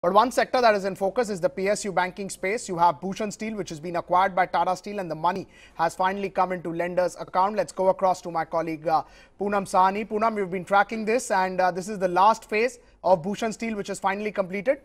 But one sector that is in focus is the PSU banking space. You have Bhushan Steel, which has been acquired by Tata Steel, and the money has finally come into lenders' account. Let's go across to my colleague Poonam Sahni. Poonam, you've been tracking this, and this is the last phase of Bhushan Steel, which is finally completed.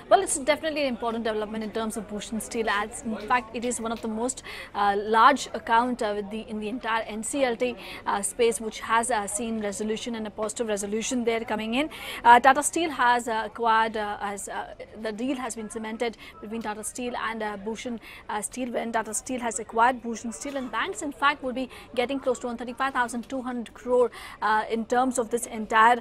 Well, it's definitely an important development in terms of Bhushan Steel. As in fact, it is one of the most large account in the entire NCLT space, which has seen resolution and a positive resolution there coming in. Tata Steel has acquired, the deal has been cemented between Tata Steel and Bhushan Steel, when Tata Steel has acquired Bhushan Steel, and banks in fact will be getting close to 35,200 crore in terms of this entire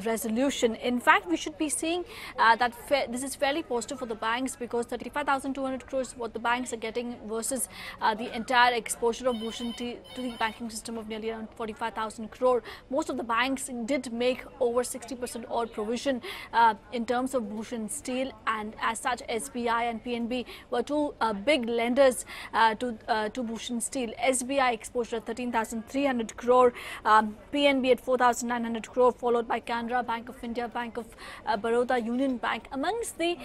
resolution. In fact, we should be seeing that this is fairly positive for the banks, because 35,200 crores is what the banks are getting versus the entire exposure of Bhushan to the banking system of nearly around 45,000 crore. Most of the banks did make over 60% odd provision in terms of Bhushan Steel, and as such SBI and PNB were two big lenders to Bhushan Steel. SBI exposure at 13,300 crore, PNB at 4,900 crore, followed by Canara, Bank of India, Bank of Baroda, Union Bank. Amongst the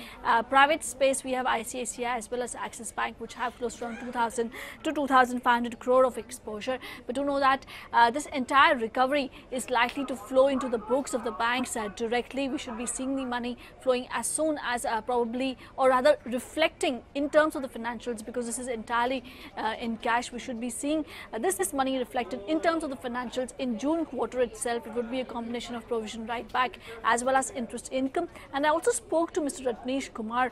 private space, we have ICICI as well as Axis Bank, which have close to around 2,000 to 2,500 crore of exposure. But to know that this entire recovery is likely to flow into the books of the banks directly. We should be seeing the money flowing as soon as probably, or rather reflecting in terms of the financials, because this is entirely in cash. We should be seeing this money reflected in terms of the financials in June quarter itself. It would be a combination of provision right back as well as interest income. And I also spoke to Mr. Ratnesh Kumar,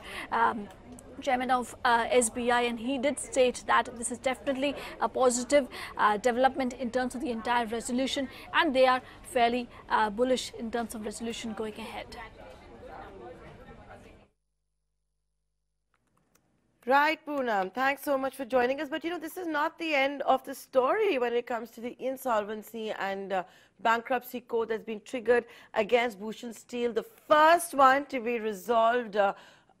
Chairman of SBI, and he did state that this is definitely a positive development in terms of the entire resolution, and they are fairly bullish in terms of resolution going ahead. Right, Poonam. Thanks so much for joining us. But you know, this is not the end of the story when it comes to the insolvency and bankruptcy code that's been triggered against Bhushan Steel. The first one to be resolved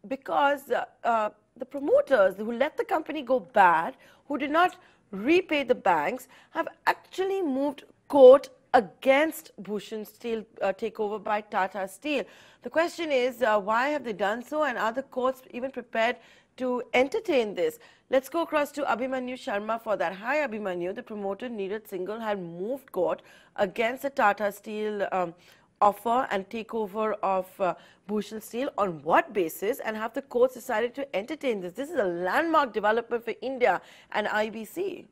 because the promoters who let the company go bad, who did not repay the banks, have actually moved court against Bhushan Steel takeover by Tata Steel. The question is, why have they done so, and are the courts even prepared to entertain this? Let's go across to Abhimanyu Sharma for that. Hi Abhimanyu, the promoter Neeraj Singhal had moved court against the Tata Steel offer and takeover of Bhushan Steel. On what basis, and have the courts decided to entertain this? This is a landmark development for India and IBC.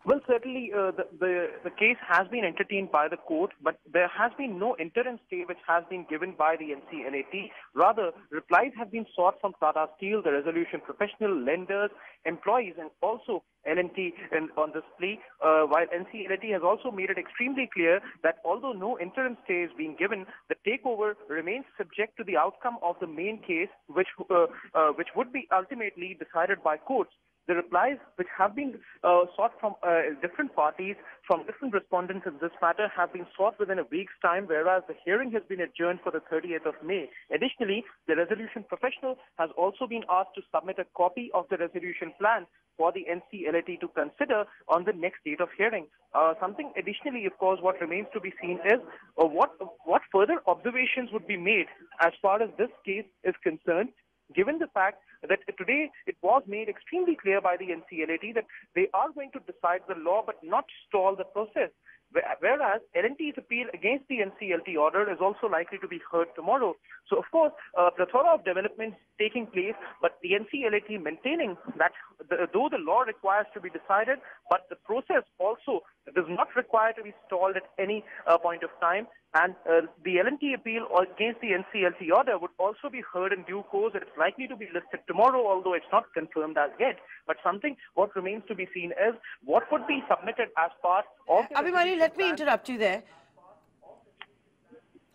Well, certainly the case has been entertained by the court, but there has been no interim stay which has been given by the NCLAT. Rather, replies have been sought from Tata Steel, the resolution professional, lenders, employees, and also L&T on this plea, while NCLAT has also made it extremely clear that although no interim stay is being given, the takeover remains subject to the outcome of the main case, which would be ultimately decided by courts. The replies which have been sought from different parties, from different respondents in this matter, have been sought within a week's time, whereas the hearing has been adjourned for the 30th of May. Additionally, the resolution professional has also been asked to submit a copy of the resolution plan for the NCLAT to consider on the next date of hearing. Something additionally, of course, what remains to be seen is what further observations would be made as far as this case is concerned, given the fact that today it was made extremely clear by the NCLAT that they are going to decide the law but not stall the process. Whereas L&T's appeal against the NCLT order is also likely to be heard tomorrow. So, of course, a plethora of developments taking place, but the NCLT maintaining that though the law requires to be decided, but the process also does not require to be stalled at any point of time. And the L&T appeal against the NCLT order would also be heard in due course. It is likely to be listed tomorrow, although it's not confirmed as yet. But something what remains to be seen is what would be submitted as part of... Abhimanyu, let me interrupt you there.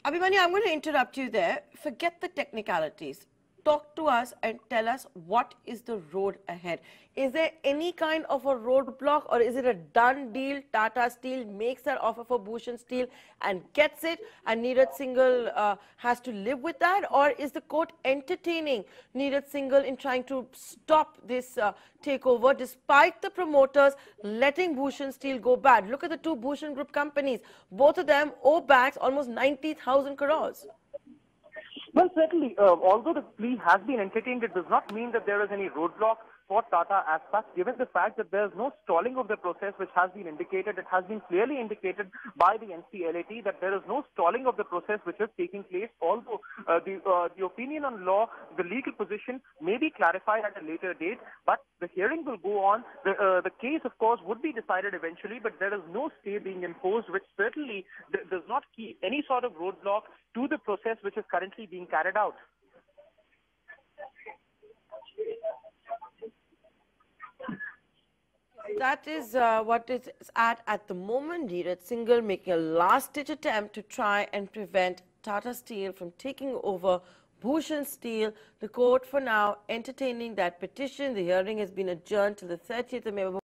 Abhimanyu, I'm going to interrupt you there. Forget the technicalities. Talk to us and tell us what is the road ahead. Is there any kind of a roadblock, or is it a done deal? Tata Steel makes that offer for Bhushan Steel and gets it, and Neeraj Singhal has to live with that? Or is the court entertaining Neeraj Singhal in trying to stop this takeover, despite the promoters letting Bhushan Steel go bad? Look at the two Bhushan Group companies. Both of them owe banks almost 90,000 crores. Well, certainly, although the plea has been entertained, it does not mean that there is any roadblock for Tata as such, given the fact that there is no stalling of the process which has been indicated. It has been clearly indicated by the NCLAT that there is no stalling of the process which is taking place, although the opinion on law, the legal position may be clarified at a later date, but the hearing will go on. The case, of course, would be decided eventually, but there is no stay being imposed, which certainly does not keep any sort of roadblock to the process which is currently being carried out. That is what it's at the moment. Neeraj Singhal making a last-ditch attempt to try and prevent Tata Steel from taking over Bhushan Steel. The court for now entertaining that petition. The hearing has been adjourned till the 30th of May.